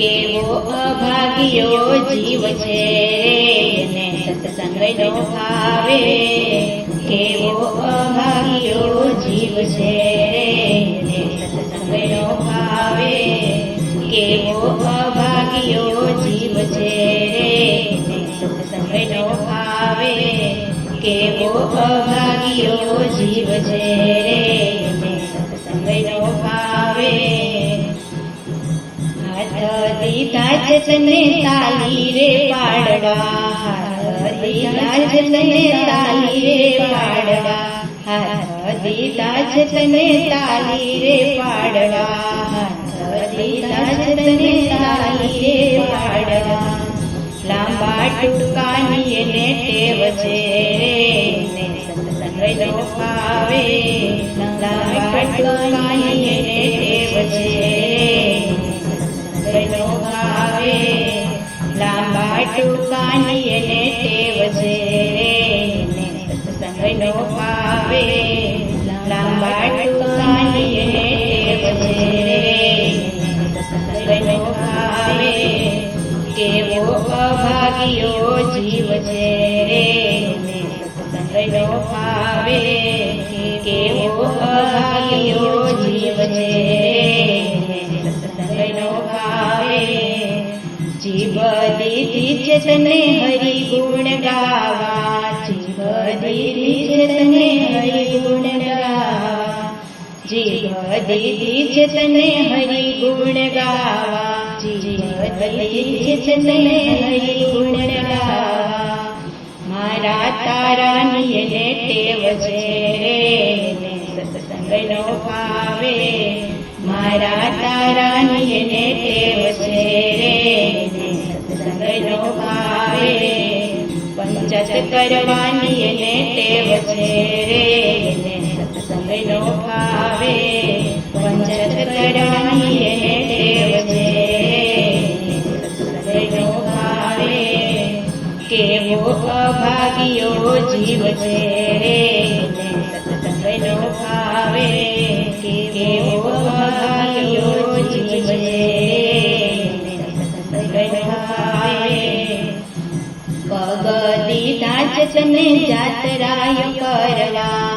કેવો અભાગ્યો જીવ છે એને સત્સંગનો ભાવે. કેવો અભાગ્યો જીવ છે એને સત્સંગનો ભાવે. કેવો અભાગ્યો જીવ છે એને સત્સંગનો ભાવે. કેવો અભાગ્યો જીવ છે એને સત્સંગનો ભાવે. હાથ દીધા છે તને તાલી રે પાડવા. હાથ દીધા છે તને તાલી રે પાડવા. હાથ દીધા છે તને તાલી રે પાડવા. હાથ દીધા છે તને તાલી રે પાડવા. લાંબા ટૂંકાની એને ટેવ છે એને સત્સંગનો ભાવે. લાંબા ટૂંકાની એને ટેવ છે સત્સંગનો ભાવે. લાંબા ટૂંકાની એને ટેવ છે એને સત્સંગનો ભાવે. લાંબા ટૂંકાની એને ટેવ છે સત્સંગનો ભાવે. કેવો અભાગ્યો જીવ છે એને સત્સંગનો ભાવે. કેવો અભાગ્યો જીવ છે એને સત્સંગનો ભાવે. જીવ દીધી છે તને હરિ ગુણ ગાવા. જીવ દીધી છે તને હરિ ગુણ ગાવા. જીવ દીધી છે તને હરિ ગુણ ગાવા. જીવ દીધી છે તને હરિ ગુણ ગાવા. મારા તારાની એને ટેવ છે એને સત્સંગનો ભાવે. મારા તારાની એને ટેવ છે એને સત્સંગનો ભાવે. પંચાયત કરવાની એને ટેવ છે એને સત્સંગનો ભાવે. પંચાયત કરવાની એને ટેવ છે સત્સંગનો ભાવે. કેવો અભાગ્યો જીવ છે એને સત્સંગનો ભાવે. કેવો અભાગ્યો જીવ છે એને સત્સંગનો ભાવે. પગ દીધા છે તને જાતરાય કરવા.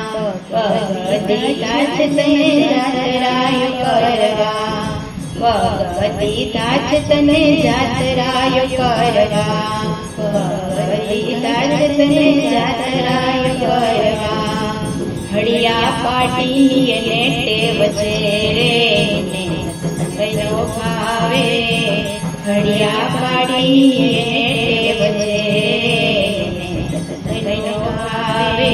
પગ દીધા છે તને જાતરાય કરવા. પગ દીધા છે તને જાતરાય કરવા. પગ દીધા છે તને જાતરાય કરવા. હળિયા પાટીની એને ટેવ છે એને સત્સંગનો ભાવે. હળિયા પાટીની એને ટેવ છે એને સત્સંગનો ભાવે.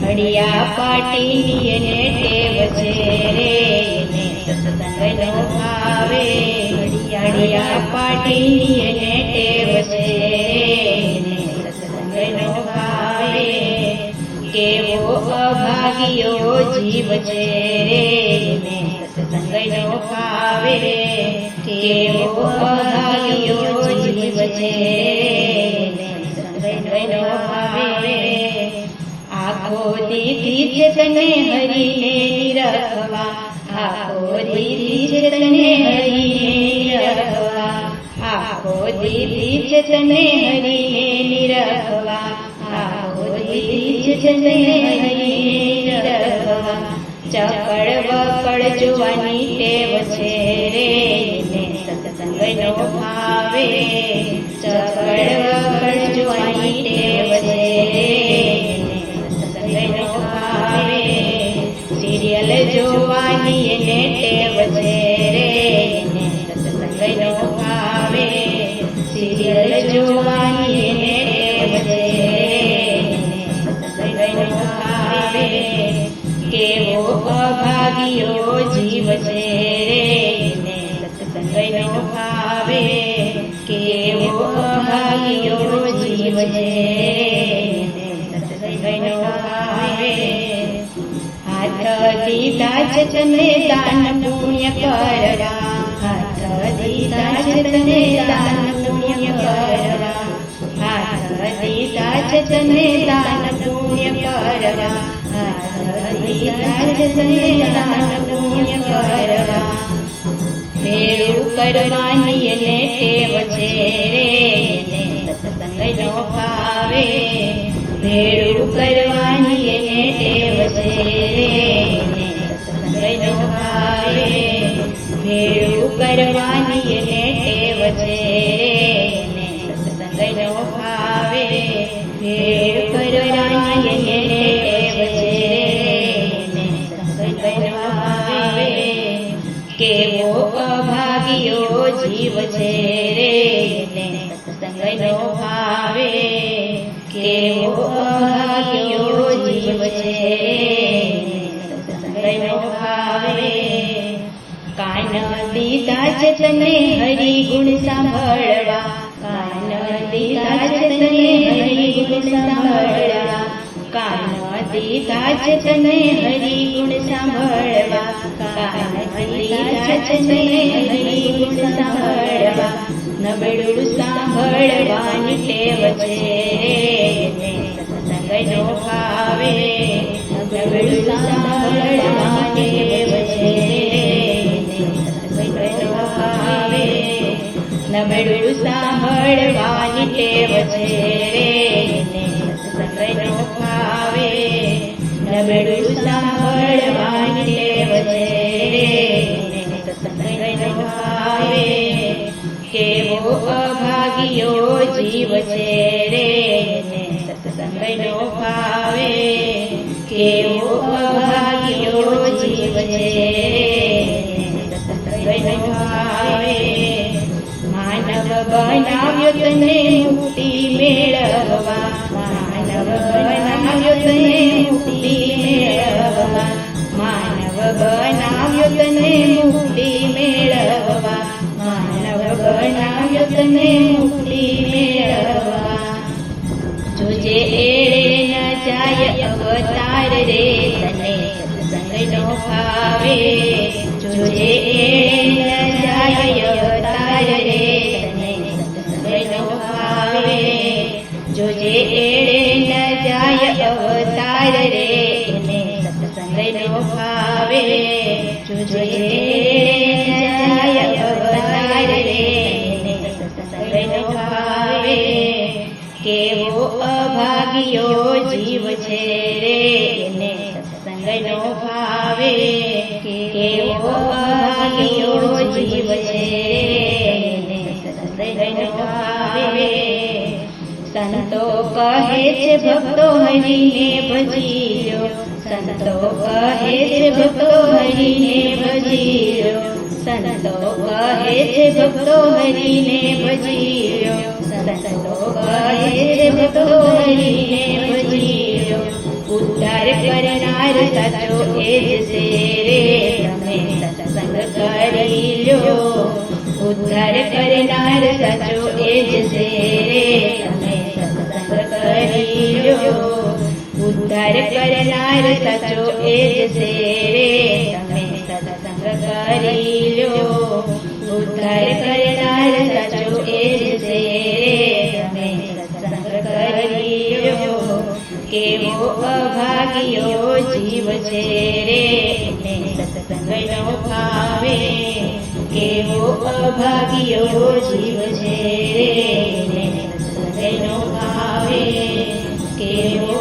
હળિયા પાટીની એને ટેવ છે એને સત્સંગનો ભાવે. હળિયા પાટીની એને ટેવ છે એને સત્સંગનો ભાવે. કેવો અભાગ્યો જીવ છે એને સત્સંગનો ભાવે. કેવો અભાગ્યો જીવ છે એને સત્સંગનો ભાવે. આખો દીધી છે તને હરિને નિરખવા. આખો દીધી છે તને હરિને નિરખવા. આખો દીધી છે તને હરિને નિરખવા. આખો દીધી છે તને હરિને નિરખવા. ચકડ વકડ જોવાની ટેવ છે એને સત્સંગનો ભાવે. ચકડ વકડ જોવાની ટેવ છે એને સત્સંગનો ભાવે. સિરિયલ જોવાની એને ટેવ છે એને સત્સંગનો ભાવે. સિરિયલ જોવાની એને ટેવ છે સત્સંગનો ભાવે. કેવો અભાગ્યો જીવ છે એને સત્સંગનો ભાવે. કેવો અભાગ્યો જીવ છે એને સત્સંગનો ભાવે. હાથ દીધા છે તને દાન પુણ્ય કરવા. હાથ દીધા છે તને દાન પુણ્ય કરવા. હાથ દીધા છે તને દાન પુણ્ય કરવા. હાથ દીધા છે તને દાન પુણ્ય કરવા. ભેળું કરવાની એને ટેવ છે રે, એને સત્સંગ નો ભાવે. ભેળું કરવાની એને ટેવ છે રે, એને સત્સંગ નો ભાવે. ભેળું કરવાની એને ટેવ છે રે, એને સત્સંગ નો ભાવે. ભેળું કરવાની એને ટેવ છે રે, એને સત્સંગ નો ભાવે. કેવો અભાગ્યો જીવ છે રે, એને સત્સંગ નો ભાવે. કેવો અભાગ્યો જીવ છે રે, એને સત્સંગ નો ભાવે. કાન દીધા છે તને હરિ ગુણ સાંભળવા, કાન દીધા છે તને હરિ ગુણ સાંભળવા. કાન દીધા છે તને હરિ ગુણ સાંભળવા, કાન દીધા છે તને હરિ ગુણ સાંભળવા. નબળું સાંભળવાની ટેવ છે રે, એને સત્સંગ નો ભાવે. નબળું સાંભળવાની ટેવ છે રે, નબળું સાંભળવાની ટેવ છે રે, એને સત્સંગ નો ભાવે. નબળું સાંભળવાની ટેવ છે રે, એને સત્સંગ નો ભાવે. કેવો અભાગ્યો જીવ છે રે, એને સત્સંગ નો ભાવે. કેવો અભાગ્યો જીવ છે રે, સત્સંગ નો ભાવે. માનવ બનાવ્યો તને મુક્તિ મેળવવા, માનવ બનાવ્યો તને મુક્તિ મેળવવા. માનવ બનાવ્યો તને મુક્તિ મેળવવા, માનવ બનાવ્યો તને મુક્તિ મેળવવા. જોજે એળે ન જાય અવતાર રે, તને સત્સંગ નો ભાવે. જોજે એળે ન જાય અવતાર રે, તને સત્સંગ નો ભાવે. જોજે એળે ન જાય અવતાર રે, એને સત્સંગ નો ભાવે. જોજે એળે ન જાય અવતાર રે, એને સત્સંગ નો ભાવે. કેવો અભાગ્યો જીવ છે રે, એને સત્સંગ નો ભાવે. કેવો અભાગ્યો જીવ છે રે, એને સત્સંગ નો ભાવે. સંતો કહે છે ભક્તો હરિને ભજીલો, સંતો કહે છે ભક્તો હરિને ભજીલો. સંતો કહે છે ભક્તો હરિને ભજીલો, સંતો કહે છે ભક્તો હરિને ભજીલો. ઉદ્ધાર કરનાર સાચો એ જ છે રે, તમે સત્સંગ કરી લો. ઉદ્ધાર કરનાર સાચો એ જ છે રે, તમે સત્સંગ કરી લો. ઉદ્ધાર કરનાર સાચો એ જ છે રે, તમે સત્સંગ કરી લો. ઉદ્ધાર કરનાર સાચો એ જ છે રે, તમે સત્સંગ કરી લો. કેવો અભાગ્યો જીવ છે રે, એને સત્સંગ નો ભાવે. કેવો અભાગ્યો જીવ છે રે, એને સત્સંગ નો ભાવે. કેવો